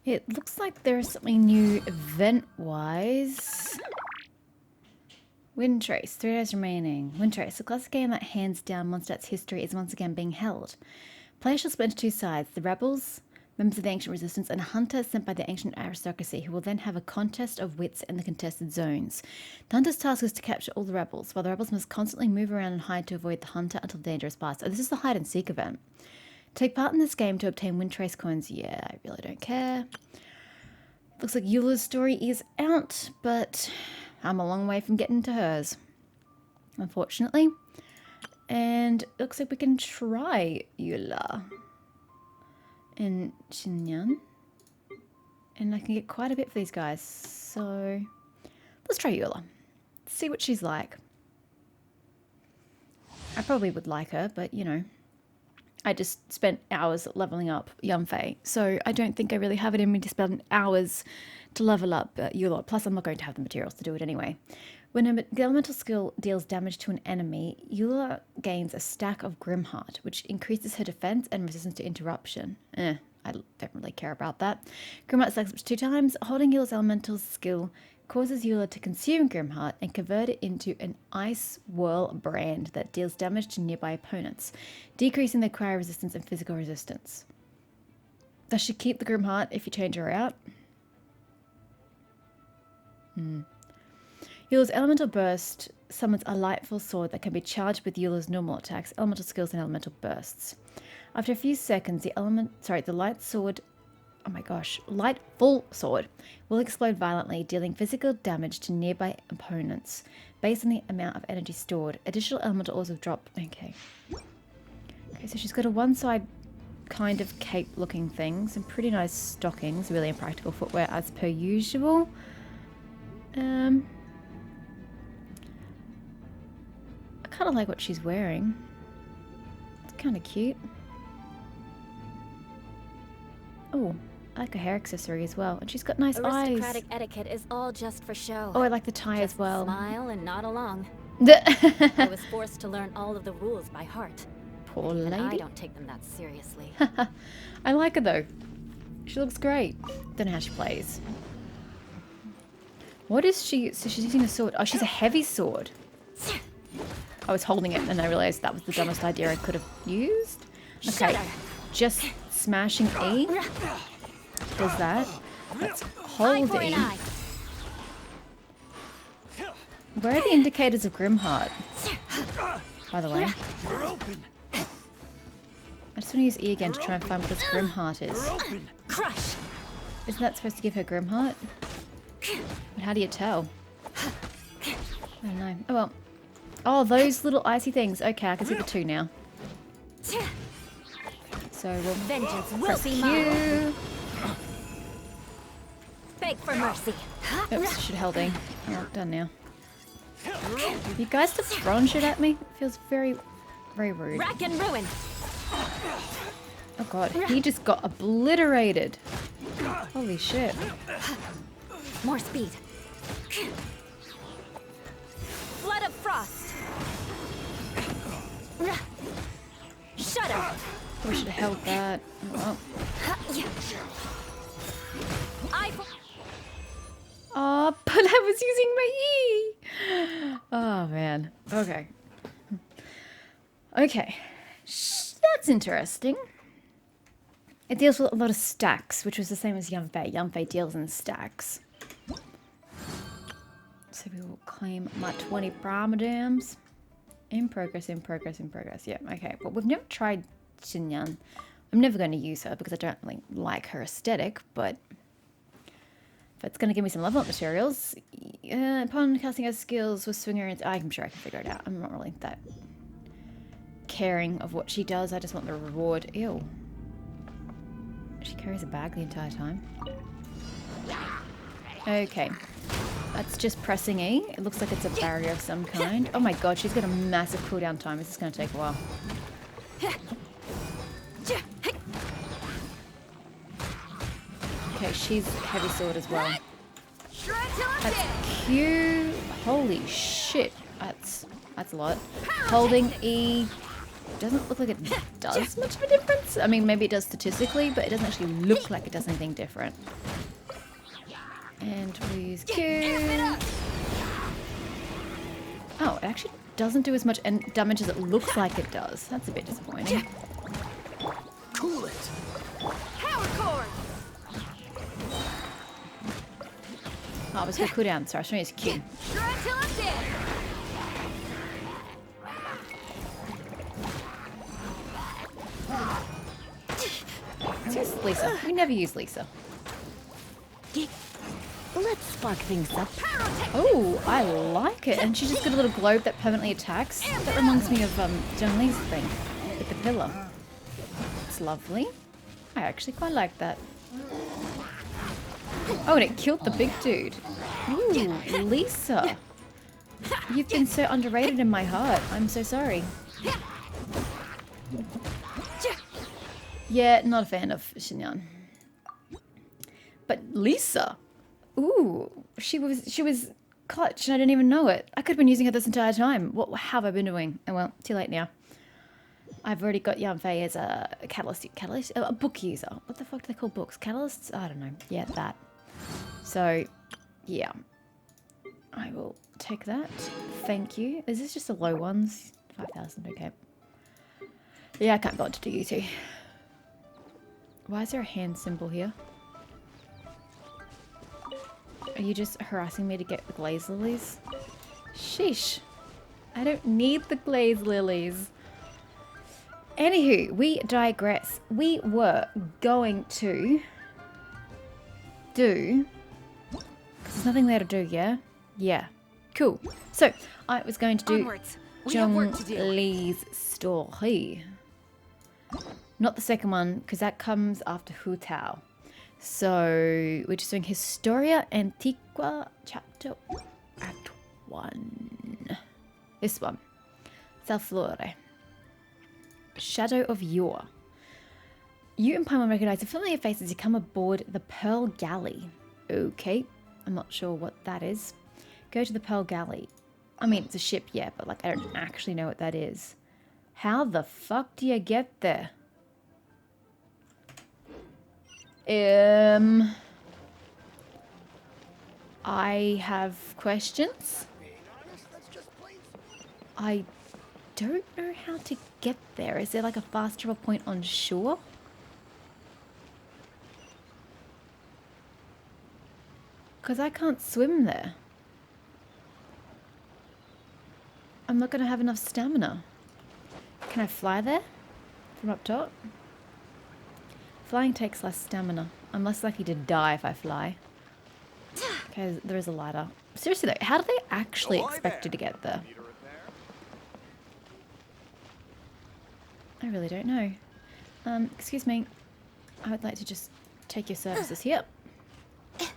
It looks like there's something new event-wise. Wind Trace, 3 days remaining. Wind Trace, a classic game that hands down Mondstadt's history, is once again being held. Players shall split into two sides, the rebels, members of the ancient resistance, and hunters sent by the ancient aristocracy, who will then have a contest of wits in the contested zones. The hunter's task is to capture all the rebels, while the rebels must constantly move around and hide to avoid the hunter until the danger is past. Oh, this is the hide and seek event. Take part in this game to obtain Wind Trace coins. Yeah, I really don't care. Looks like Eula's story is out, but I'm a long way from getting to hers, unfortunately. And it looks like we can try Eula in Xinyan. And I can get quite a bit for these guys. So let's try Eula. See what she's like. I probably would like her, but you know, I just spent hours leveling up Yunfei, so I don't think I really have it in me to spend hours to level up Eula. Plus, I'm not going to have the materials to do it anyway. When the elemental skill deals damage to an enemy, Eula gains a stack of Grimheart, which increases her defense and resistance to interruption. I don't really care about that. Grimheart stacks up to 2 times. Holding Eula's elemental skill causes Eula to consume Grimheart and convert it into an Ice Whirl brand that deals damage to nearby opponents, decreasing their cryo resistance and physical resistance. Does she keep the Grimheart if you change her out? Eula's elemental burst summons a lightful sword that can be charged with Eula's normal attacks, elemental skills, and elemental bursts. After a few seconds, the lightful sword will explode violently, dealing physical damage to nearby opponents based on the amount of energy stored. Additional elemental also drop. Okay, so she's got a one-side kind of cape-looking thing, some pretty nice stockings, really impractical footwear as per usual. I kind of like what she's wearing. It's kind of cute. Oh, I like a hair accessory as well. And she's got nice eyes. Aristocratic etiquette is all just for show. Oh, I like the tie as well. Smile and nod along. I was forced to learn all of the rules by heart. Poor lady. And I don't take them that seriously. I like her though. She looks great. Don't know how she plays. What is she? So she's using a sword. Oh, she's a heavy sword. I was holding it and I realized that was the dumbest idea I could have used. Okay, just smashing E does that. Let's hold E. Where are the indicators of Grimheart? By the way. I just want to use E again to try and find what this Grimheart is. Crush. Isn't that supposed to give her Grimheart? But how do you tell? I don't know. Oh well. Oh, those little icy things. Okay, I can see the 2 now. So we'll Vengeance will press be Q. mine. Beg for mercy. Oops, should hold E. Oh, done now. You guys stop throwing shit at me? It feels very, very rude. Rack and ruin. Oh god, he just got obliterated. Holy shit. More speed. Flood of frost. Shudder. We should have held that. Oh, oh, but I was using my E. Oh man. Okay. Okay. That's interesting. It deals with a lot of stacks, which was the same as Yunfei. Yunfei deals in stacks. So we will claim my 20 Primadams. In progress, in progress, in progress. Yeah, okay. Well, we've never tried Xinyan. I'm never going to use her because I don't really like her aesthetic, but if it's going to give me some level up materials, upon casting her skills with swinger, I'm sure I can figure it out. I'm not really that caring of what she does. I just want the reward. Ew. She carries a bag the entire time. Okay. That's just pressing E. It looks like it's a barrier of some kind. Oh my god, she's got a massive cooldown time. This is going to take a while. Okay, she's heavy sword as well. That's Q. Holy shit. That's a lot. Holding E. doesn't look like it does much of a difference. I mean, maybe it does statistically, but it doesn't actually look like it does anything different. And we use Q. Oh, it actually doesn't do as much damage as it looks like it does. That's a bit disappointing. Cool it. Power cord. Oh, it was good cooldown. Sorry, I was trying to use Q. Try till I'm dead. Let's use Lisa. We never use Lisa. Let's spark things up. Oh, I like it. And she's just got a little globe that permanently attacks. That reminds me of Zhong Li's thing with the pillar. It's lovely. I actually quite like that. Oh, and it killed the big dude. Ooh, Lisa. You've been so underrated in my heart. I'm so sorry. Yeah, not a fan of Xinyan. But Lisa. Ooh, she was clutch and I didn't even know it. I could have been using her this entire time. What have I been doing? Oh well, too late now. I've already got Yanfei as a catalyst, a book user. What the fuck do they call books? Catalysts? I don't know. Yeah, that. So, yeah. I will take that. Thank you. Is this just the low ones? 5,000, okay. Yeah, I can't bother to do you two. Why is there a hand symbol here? Are you just harassing me to get the glaze lilies? Sheesh. I don't need the glaze lilies. Anywho, we digress. We were going to do... Because there's nothing there to do, yeah? Yeah. Cool. So, I was going to do Zhong Li's story. Not the second one, because that comes after Hu Tao. So, we're just doing Historia Antiqua Chapter Act 1. This one. Salflore. Shadow of Yore. You and Paimon recognize the familiar faces as you come aboard the Pearl Galley. Okay. I'm not sure what that is. Go to the Pearl Galley. I mean, it's a ship, yeah, but like I don't actually know what that is. How the fuck do you get there? I have questions. I don't know how to get there. Is there like a fast travel point on shore? Because I can't swim there. I'm not going to have enough stamina. Can I fly there? From up top? Flying takes less stamina. I'm less likely to die if I fly. Okay, there is a ladder. Seriously though, how do they actually expect you to get there? I really don't know. Excuse me. I would like to just take your services here. Okay,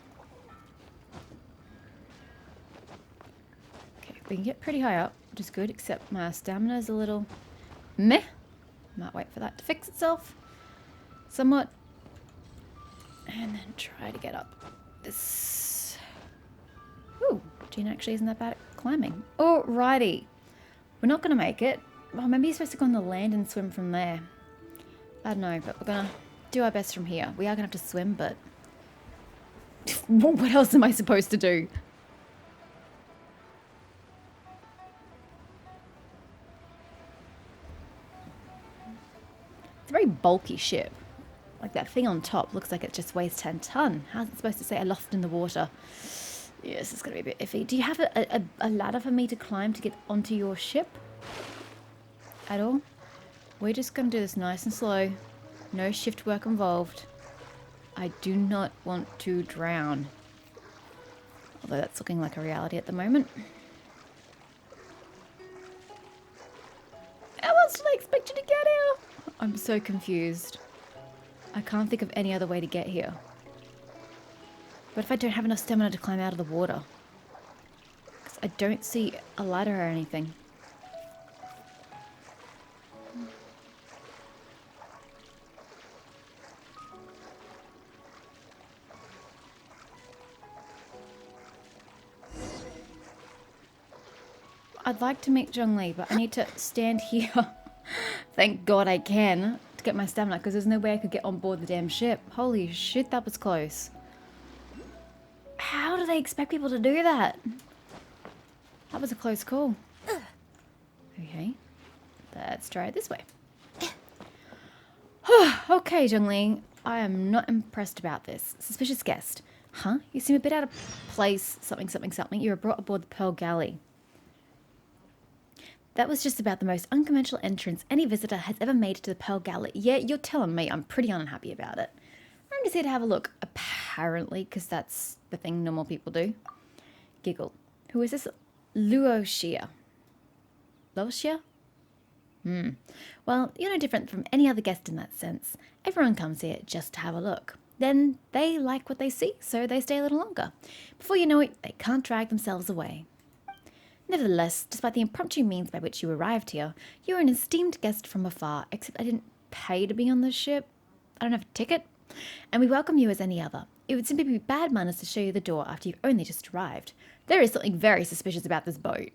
we can get pretty high up, which is good, except my stamina is a little meh. Might wait for that to fix itself. Somewhat. And then try to get up this. Ooh, Jean actually isn't that bad at climbing. Alrighty. We're not going to make it. Well, maybe you're supposed to go on the land and swim from there. I don't know, but we're going to do our best from here. We are going to have to swim, but... what else am I supposed to do? It's a very bulky ship. Like that thing on top looks like it just weighs 10 ton. How's it supposed to say aloft in the water? Yes, it's going to be a bit iffy. Do you have a ladder for me to climb to get onto your ship? At all? We're just going to do this nice and slow. No shift work involved. I do not want to drown. Although that's looking like a reality at the moment. How else did I expect you to get here? I'm so confused. I can't think of any other way to get here. What if I don't have enough stamina to climb out of the water? Because I don't see a ladder or anything. I'd like to meet Zhong Li, but I need to stand here Thank God I can to get my stamina, because there's no way I could get on board the damn ship. Holy shit, that was close. How do they expect people to do that? That was a close call. Okay, let's try it this way. Okay, Zhongli, I am not impressed about this. Suspicious guest. Huh? You seem a bit out of place. Something, something, something. You were brought aboard the Pearl Galley. That was just about the most unconventional entrance any visitor has ever made to the Pearl Galley. Yeah, you're telling me I'm pretty unhappy about it. I'm just here to have a look. Apparently, because that's the thing normal people do. Giggle. Who is this? Luoxia. Luoxia? Well, you're no different from any other guest in that sense. Everyone comes here just to have a look. Then they like what they see, so they stay a little longer. Before you know it, they can't drag themselves away. Nevertheless, despite the impromptu means by which you arrived here, you are an esteemed guest from afar, except I didn't pay to be on this ship. I don't have a ticket. And we welcome you as any other. It would simply be bad manners to show you the door after you've only just arrived. There is something very suspicious about this boat.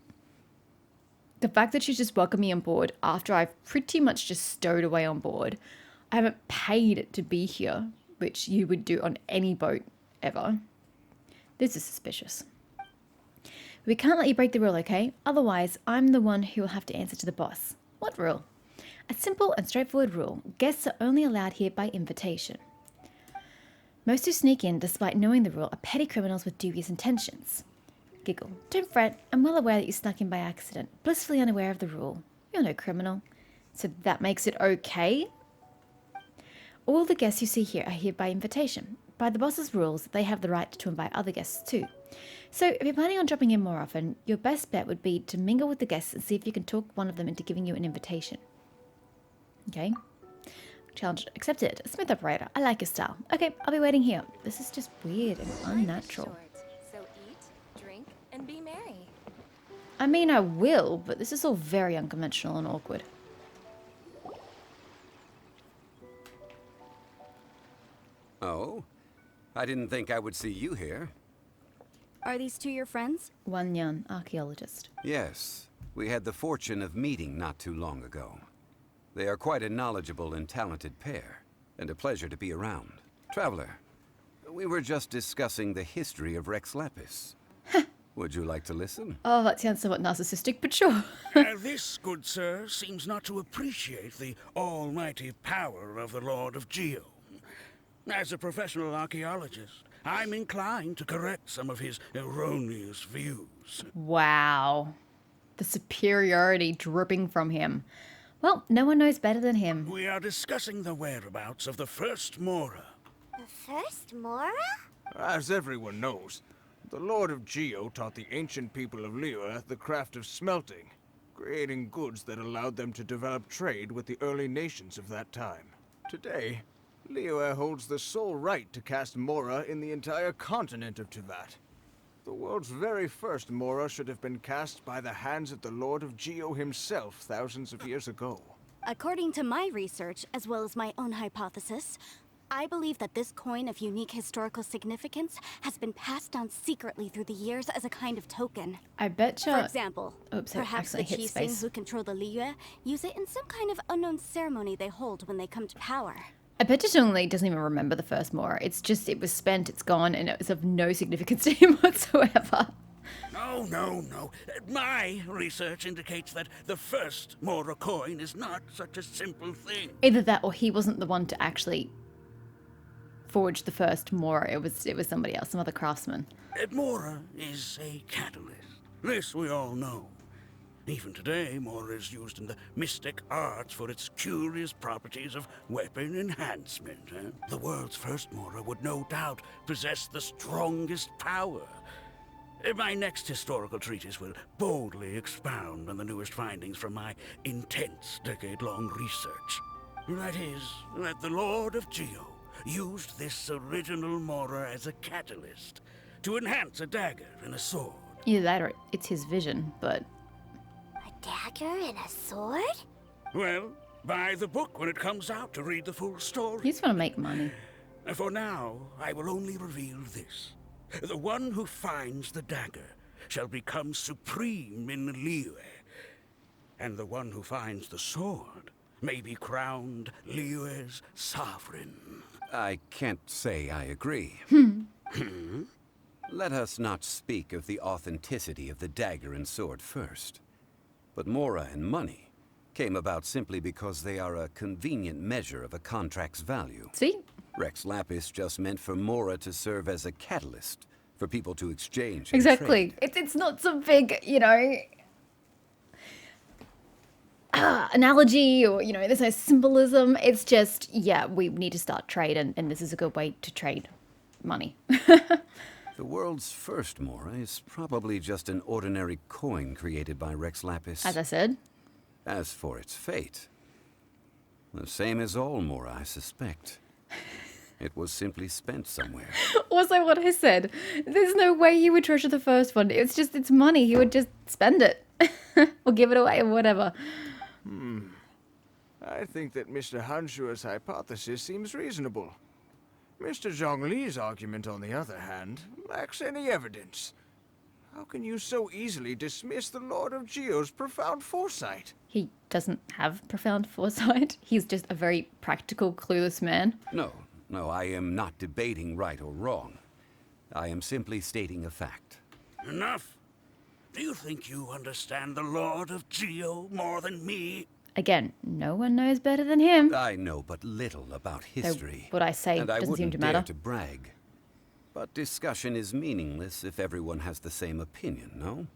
The fact that she's just welcomed me on board after I've pretty much just stowed away on board. I haven't paid to be here, which you would do on any boat ever. This is suspicious. We can't let you break the rule, okay? Otherwise, I'm the one who will have to answer to the boss. What rule? A simple and straightforward rule. Guests are only allowed here by invitation. Most who sneak in, despite knowing the rule, are petty criminals with dubious intentions. Giggle. Don't fret. I'm well aware that you snuck in by accident, blissfully unaware of the rule. You're no criminal. So that makes it okay? All the guests you see here are here by invitation. By the boss's rules, they have the right to invite other guests too. So if you're planning on dropping in more often, your best bet would be to mingle with the guests and see if you can talk one of them into giving you an invitation. Okay? Challenge accepted. Smith operator. I like your style. Okay, I'll be waiting here. This is just weird and unnatural. So eat, drink, and be merry. I mean, I will, but this is all very unconventional and awkward. Oh? I didn't think I would see you here. Are these two your friends? Wan Yan, archaeologist. Yes. We had the fortune of meeting not too long ago. They are quite a knowledgeable and talented pair, and a pleasure to be around. Traveler, we were just discussing the history of Rex Lapis. Would you like to listen? Oh, that sounds somewhat narcissistic, but sure. This, good sir, seems not to appreciate the almighty power of the Lord of Geo. As a professional archaeologist, I'm inclined to correct some of his erroneous views. Wow. The superiority dripping from him. Well, no one knows better than him. We are discussing the whereabouts of the first Mora. The first Mora? As everyone knows, the Lord of Geo taught the ancient people of Liyue the craft of smelting, creating goods that allowed them to develop trade with the early nations of that time. Today, Liyue holds the sole right to cast Mora in the entire continent of Teyvat. The world's very first Mora should have been cast by the hands of the Lord of Geo himself thousands of years ago. According to my research, as well as my own hypothesis, I believe that this coin of unique historical significance has been passed down secretly through the years as a kind of token. I betcha. For example, Oops, I perhaps the accidentally hit Qixing space. who control the Liyue use it in some kind of unknown ceremony they hold when they come to power. I bet Zhongli doesn't even remember the first Mora. It's just, it was spent, it's gone, and it was of no significance to him whatsoever. No. My research indicates that the first Mora coin is not such a simple thing. Either that or he wasn't the one to actually forge the first Mora. It was somebody else, some other craftsman. Mora is a catalyst. This we all know. Even today, Mora is used in the mystic arts for its curious properties of weapon enhancement. The world's first Mora would no doubt possess the strongest power. My next historical treatise will boldly expound on the newest findings from my intense decade-long research. That is, that the Lord of Geo used this original Mora as a catalyst to enhance a dagger and a sword. Either that or it's his vision, but... A dagger and a sword? Well, buy the book when it comes out to read the full story. You just want to make money. For now, I will only reveal this. The one who finds the dagger shall become supreme in Liyue. And the one who finds the sword may be crowned Liyue's sovereign. I can't say I agree. Let us not speak of the authenticity of the dagger and sword first. But Mora and money came about simply because they are a convenient measure of a contract's value. See? Rex Lapis just meant for Mora to serve as a catalyst for people to exchange and Exactly. trade. It's not some big, analogy or, there's no symbolism. It's just, yeah, we need to start trade and this is a good way to trade money. The world's first Mora is probably just an ordinary coin created by Rex Lapis. As I said. As for its fate, the same as all Mora, I suspect. It was simply spent somewhere. Also what I said. There's no way he would treasure the first one. It's money. He would just spend it. Or give it away or whatever. I think that Mr. Hanshua's hypothesis seems reasonable. Mr. Zhongli's argument, on the other hand, lacks any evidence. How can you so easily dismiss the Lord of Geo's profound foresight? He doesn't have profound foresight. He's just a very practical, clueless man. No, I am not debating right or wrong. I am simply stating a fact. Enough. Do you think you understand the Lord of Geo more than me? Again, no one knows better than him. I know but little about history. What I say and I doesn't seem wouldn't to dare matter. to brag. But discussion is meaningless if everyone has the same opinion, no?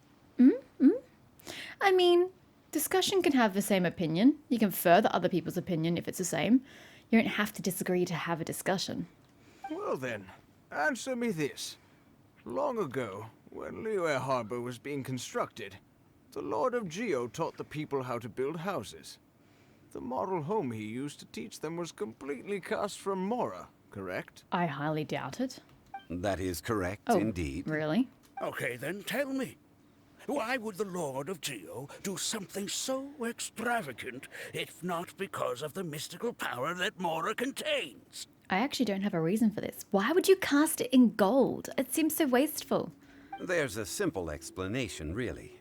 I mean, discussion can have the same opinion. You can further other people's opinion if it's the same. You don't have to disagree to have a discussion. Well then, answer me this. Long ago, when Liyue Harbor was being constructed, the Lord of Geo taught the people how to build houses. The model home he used to teach them was completely cast from Mora, correct? I highly doubt it. That is correct, Oh, indeed. Really? Okay, then tell me. Why would the Lord of Geo do something so extravagant, if not because of the mystical power that Mora contains? I actually don't have a reason for this. Why would you cast it in gold? It seems so wasteful. There's a simple explanation, really.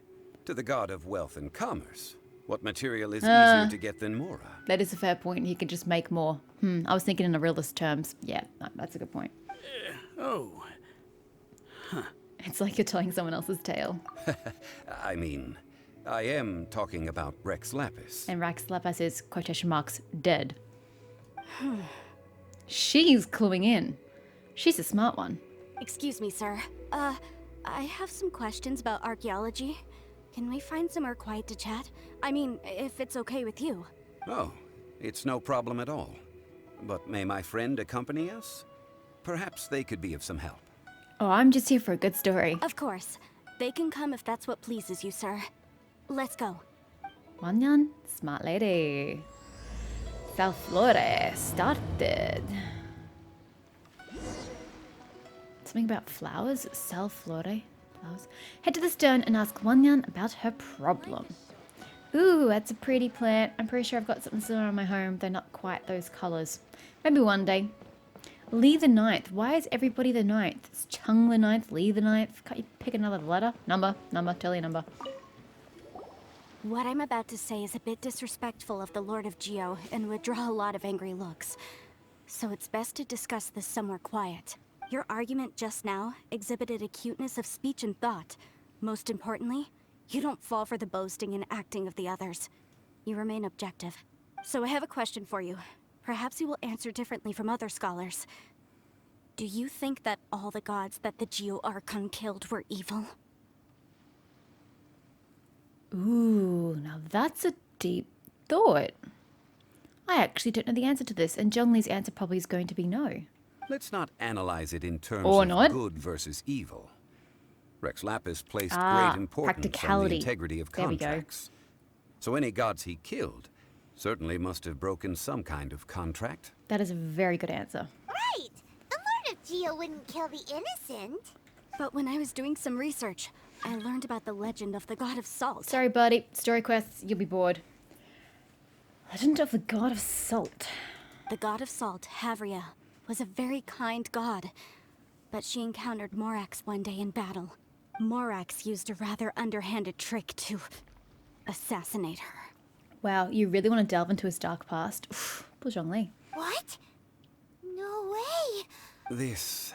To the god of wealth and commerce, what material is easier to get than Mora? That is a fair point. He could just make more. I was thinking in the realist terms. Yeah, that's a good point. Oh, It's like you're telling someone else's tale. I mean, I am talking about Rex Lapis. And Rex Lapis is, quotation marks, dead. She's cluing in. She's a smart one. Excuse me, sir. I have some questions about archaeology. Can we find somewhere quiet to chat? I mean, if it's okay with you. Oh, it's no problem at all. But may my friend accompany us? Perhaps they could be of some help. Oh, I'm just here for a good story. Of course. They can come if that's what pleases you, sir. Let's go. Wanyan, smart lady. Salflore started. Something about flowers? Salflore? Flowers? Head to the stone and ask Wanyan about her problem. Ooh, that's a pretty plant. I'm pretty sure I've got something similar in my home, though not quite those colours. Maybe one day. Lee the Ninth. Why is everybody the Ninth? It's Chung the Ninth, Lee the Ninth. Can't you pick another letter? Number, tell your number. What I'm about to say is a bit disrespectful of the Lord of Geo and would draw a lot of angry looks. So it's best to discuss this somewhere quiet. Your argument just now exhibited acuteness of speech and thought. Most importantly, you don't fall for the boasting and acting of the others. You remain objective. So I have a question for you. Perhaps you will answer differently from other scholars. Do you think that all the gods that the Geo Archon killed were evil? Ooh, now that's a deep thought. I actually don't know the answer to this, and Zhongli's answer probably is going to be no. Let's not analyze it in terms Or of not. good versus evil. Rex Lapis placed Ah, great importance on the practicality. integrity of There we go. contracts. So any gods he killed certainly must have broken some kind of contract. That is a very good answer. Right! The Lord of Geo wouldn't kill the innocent. But when I was doing some research, I learned about the legend of the god of salt. Sorry, buddy. Story quests, you'll be bored. Legend of the God of Salt. The god of salt, Havria, was a very kind god. But she encountered Morax one day in battle. Morax used a rather underhanded trick to assassinate her. Wow, you really want to delve into his dark past? Oof, poor Zhongli. What? No way! This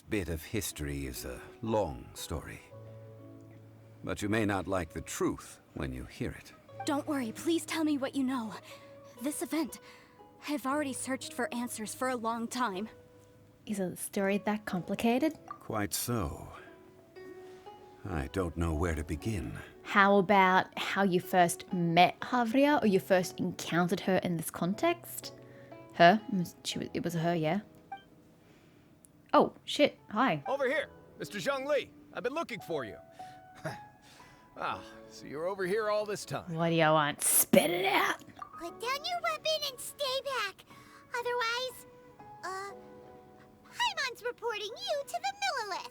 bit of history is a long story. But you may not like the truth when you hear it. Don't worry, please tell me what you know. This event, I've already searched for answers for a long time. Is a story that complicated? Quite so. I don't know where to begin. How about how you first met Havria, or you first encountered her in this context? Her? It was her, yeah? Oh, shit. Hi. Over here, Mr. Zhongli. I've been looking for you. So you're over here all this time. What do you want? Spit it out. Put down your weapon and stay back. Otherwise, Paimon's reporting you to the Millilith.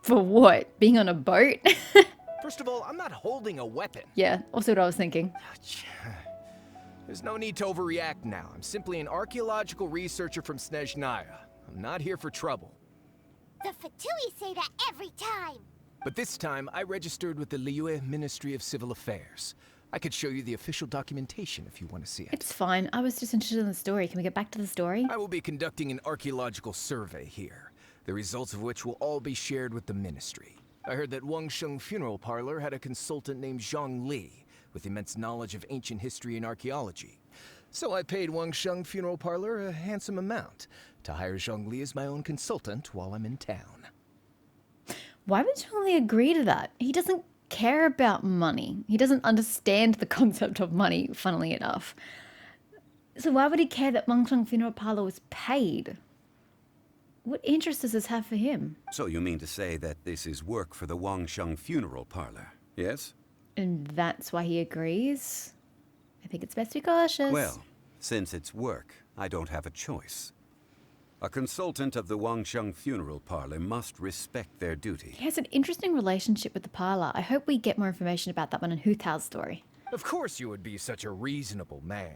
For what? Being on a boat? First of all, I'm not holding a weapon. Yeah, also what I was thinking. There's no need to overreact now. I'm simply an archaeological researcher from Snezhnaya. I'm not here for trouble. The Fatui say that every time. But this time, I registered with the Liyue Ministry of Civil Affairs. I could show you the official documentation if you want to see it. It's fine. I was just interested in the story. Can we get back to the story? I will be conducting an archaeological survey here, the results of which will all be shared with the ministry. I heard that Wangsheng Funeral Parlor had a consultant named Zhang Li, with immense knowledge of ancient history and archaeology. So I paid Wangsheng Funeral Parlor a handsome amount to hire Zhang Li as my own consultant while I'm in town. Why would Zhang Li agree to that? He doesn't care about money. He doesn't understand the concept of money, funnily enough. So why would he care that Wangsheng Funeral Parlor was paid? What interest does this have for him? So you mean to say that this is work for the Wangsheng Funeral Parlor, yes? And that's why he agrees? I think it's best to be cautious. Well, since it's work, I don't have a choice. A consultant of the Wangsheng Funeral Parlor must respect their duty. He has an interesting relationship with the parlor. I hope we get more information about that one in Hu Tao's story. Of course you would be such a reasonable man.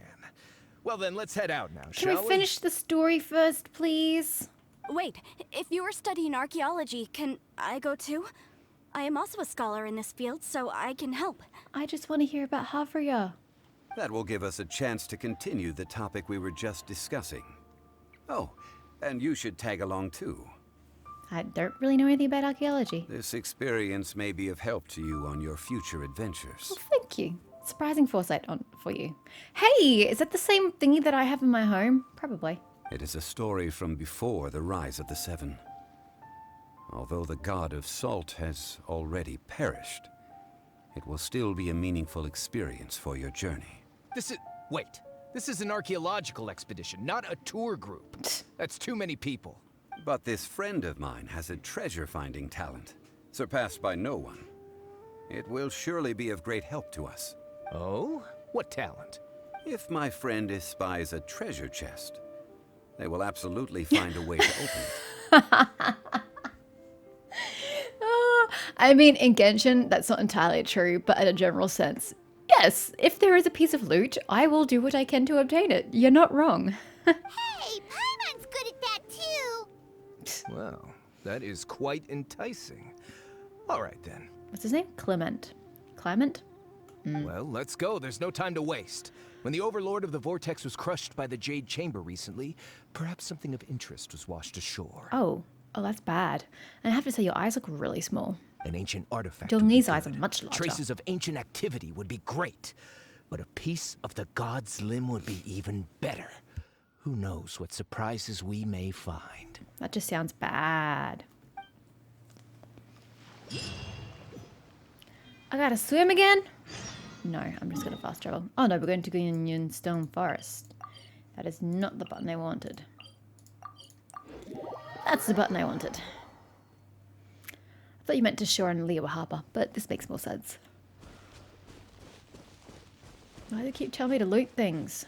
Well then, let's head out now, Can shall we we? finish the story first, please? Wait, if you're studying archaeology, can I go too? I am also a scholar in this field, so I can help. I just want to hear about Havria. That will give us a chance to continue the topic we were just discussing. Oh, and you should tag along too. I don't really know anything about archaeology. This experience may be of help to you on your future adventures. Well, thank you. Surprising foresight for you. Hey, is that the same thingy that I have in my home? Probably. It is a story from before the rise of the Seven. Although the god of salt has already perished, it will still be a meaningful experience for your journey. Wait. This is an archaeological expedition, not a tour group. That's too many people. But this friend of mine has a treasure-finding talent, surpassed by no one. It will surely be of great help to us. Oh? What talent? If my friend espies a treasure chest, they will absolutely find a way to open it. I mean, in Genshin, that's not entirely true, but in a general sense, yes, if there is a piece of loot, I will do what I can to obtain it. You're not wrong. Hey, Paimon's good at that too. Well, that is quite enticing. All right then. What's his name? Clement. Clement? Well, let's go. There's no time to waste. When the Overlord of the Vortex was crushed by the Jade Chamber recently, perhaps something of interest was washed ashore. Oh, that's bad. And I have to say, your eyes look really small. An ancient artifact. Zhongni's eyes are much larger. Traces of ancient activity would be great, but a piece of the god's limb would be even better. Who knows what surprises we may find. That just sounds bad. I gotta swim again? No, I'm just gonna fast travel. Oh no, we're going to Gunyan Stone Forest. That is not the button I wanted. That's the button I wanted. I thought you meant to shore and Liyue Harbor, but this makes more sense. Why do they keep telling me to loot things?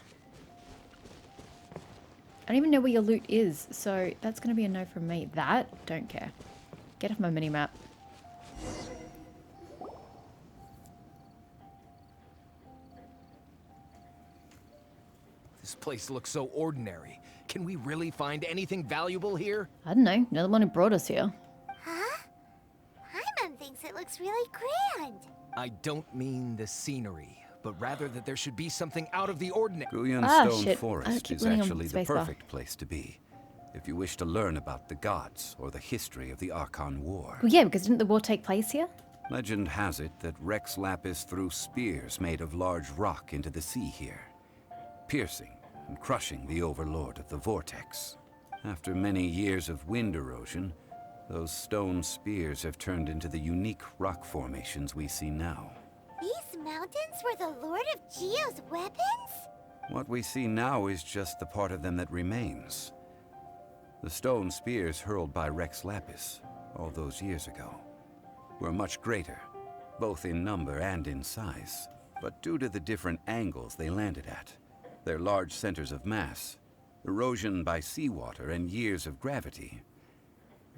I don't even know where your loot is, so that's going to be a no from me. That? Don't care. Get off my mini-map. This place looks so ordinary. Can we really find anything valuable here? I don't know. You're the one who brought us here. Huh? Paimon thinks it looks really grand. I don't mean the scenery, but rather that there should be something out of the ordinary. Guyun Ah, Stone shit. I Forest keep is leaning on actually the spacebar. perfect place to be if you wish to learn about the gods or the history of the Archon War. Well, yeah, because didn't the war take place here? Legend has it that Rex Lapis threw spears made of large rock into the sea here, piercing and crushing the overlord of the vortex. After many years of wind erosion, those stone spears have turned into the unique rock formations we see now. These mountains were the Lord of Geo's weapons? What we see now is just the part of them that remains. The stone spears hurled by Rex Lapis all those years ago were much greater, both in number and in size. But due to the different angles they landed at, their large centers of mass, erosion by seawater, and years of gravity,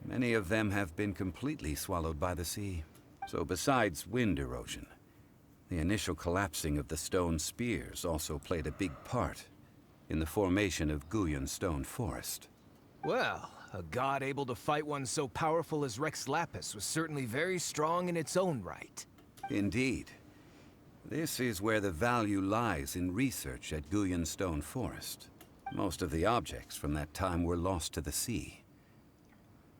many of them have been completely swallowed by the sea. So besides wind erosion, the initial collapsing of the stone spears also played a big part in the formation of Guyun Stone Forest. Well, a god able to fight one so powerful as Rex Lapis was certainly very strong in its own right. Indeed. This is where the value lies in research at Guyun Stone Forest. Most of the objects from that time were lost to the sea.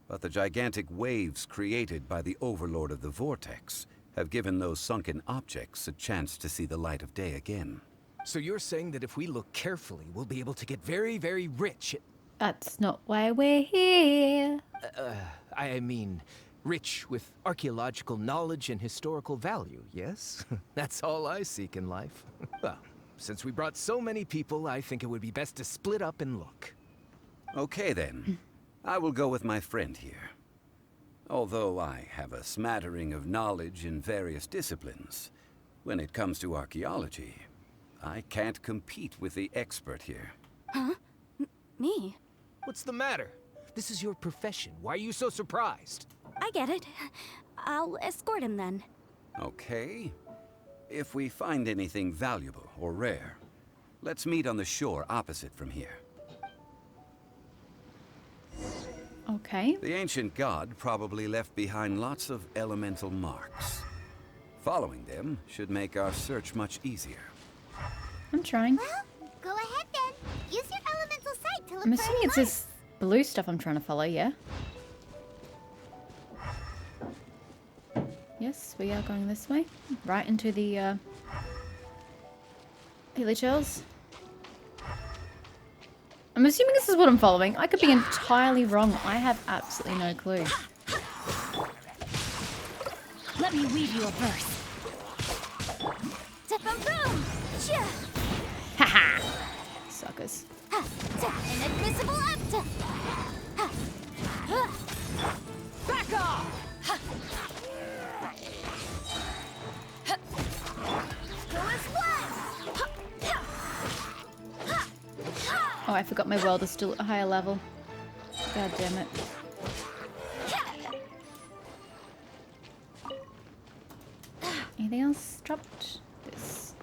But the gigantic waves created by the overlord of the vortex have given those sunken objects a chance to see the light of day again. So you're saying that if we look carefully, we'll be able to get very, very rich. That's not why we're here. I mean, rich with archaeological knowledge and historical value, yes? That's all I seek in life. Well, since we brought so many people, I think it would be best to split up and look. Okay then. I will go with my friend here. Although I have a smattering of knowledge in various disciplines, when it comes to archaeology, I can't compete with the expert here. Huh? Me? What's the matter? This is your profession. Why are you so surprised? I get it. I'll escort him then. Okay. If we find anything valuable or rare, let's meet on the shore opposite from here. Okay. The ancient god probably left behind lots of elemental marks. Following them should make our search much easier. I'm trying. Well, go ahead then. Use your elemental sight to look I'm for assuming any it's this blue stuff I'm trying to follow, yeah? Yes, we are going this way. Right into the, Hilly Chills. I'm assuming this is what I'm following. I could be entirely wrong. I have absolutely no clue. Let me weave you a verse. Boom! Haha! Suckers. Inadmissible up. Back off! Go as one! Oh, I forgot my world is still at a higher level. God damn it. Anything else dropped? This.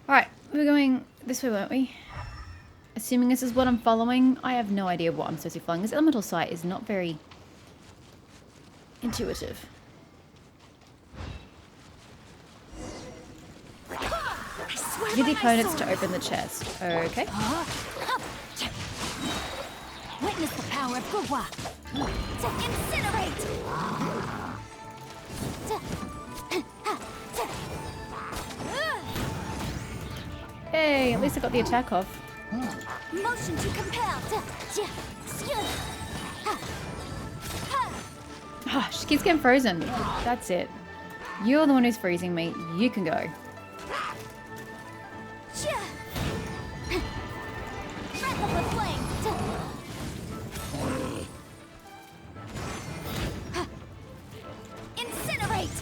Alright, we're going this way, weren't we? Assuming this is what I'm following, I have no idea what I'm supposed to be following. This elemental sight is not very intuitive. Get the opponents to open the chest. Okay. Witness the power of Gugwa. To incinerate. Hey, at least I got the attack off. Motion to compel. Oh, she keeps getting frozen. That's it. You're the one who's freezing me. You can go. Breath of the flame. Incinerate.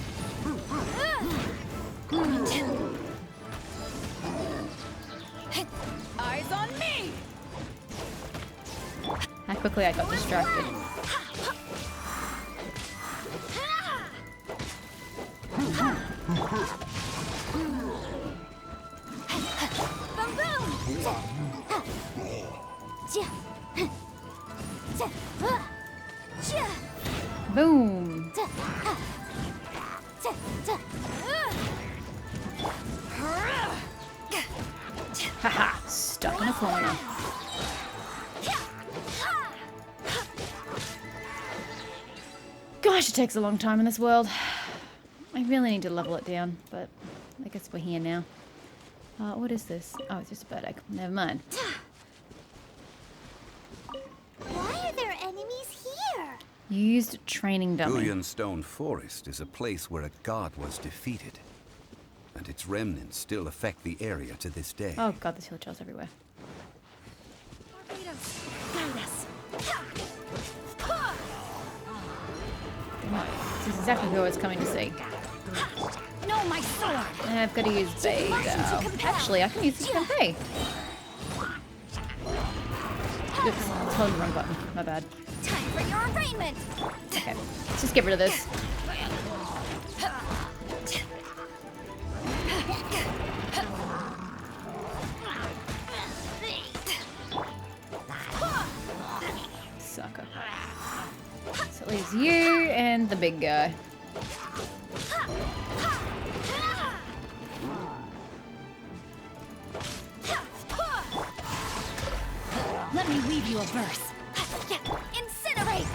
Eyes on me. How quickly I got distracted. Boom. Haha, stuck in a corner. Gosh, it takes a long time in this world. I really need to level it down, but I guess we're here now. What is this? Oh, it's just a bird egg. Never mind. Why are there enemies here? Used training dummy. Guyan Stone Forest is a place where a god was defeated, and its remnants still affect the area to this day. Oh god, there's hill trails everywhere. This is exactly who I was coming to see. No, my sword! I've got to use Bay now. Actually, I can use this with Bay. Oops, I was holding the wrong button. My bad. Time for your arraignment! Okay, let's just get rid of this. Sucker. So it leaves you and the big guy. Let me weave you a verse. Incinerate!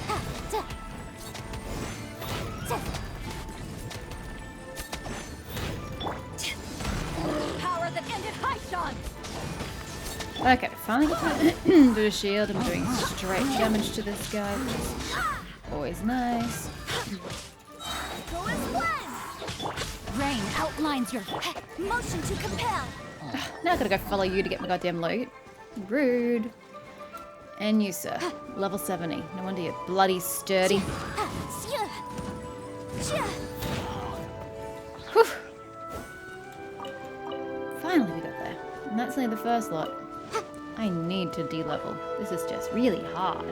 Power that ended Haishan! Okay, finally got to do a shield. I'm doing straight damage to this guy, which is always nice. Go as one! Rain outlines your motion to compel. Now I gotta go follow you to get my goddamn loot. Rude. And you, sir. Level 70. No wonder you're bloody sturdy. Whew. Finally we got there. And that's only the first lot. I need to de-level. This is just really hard.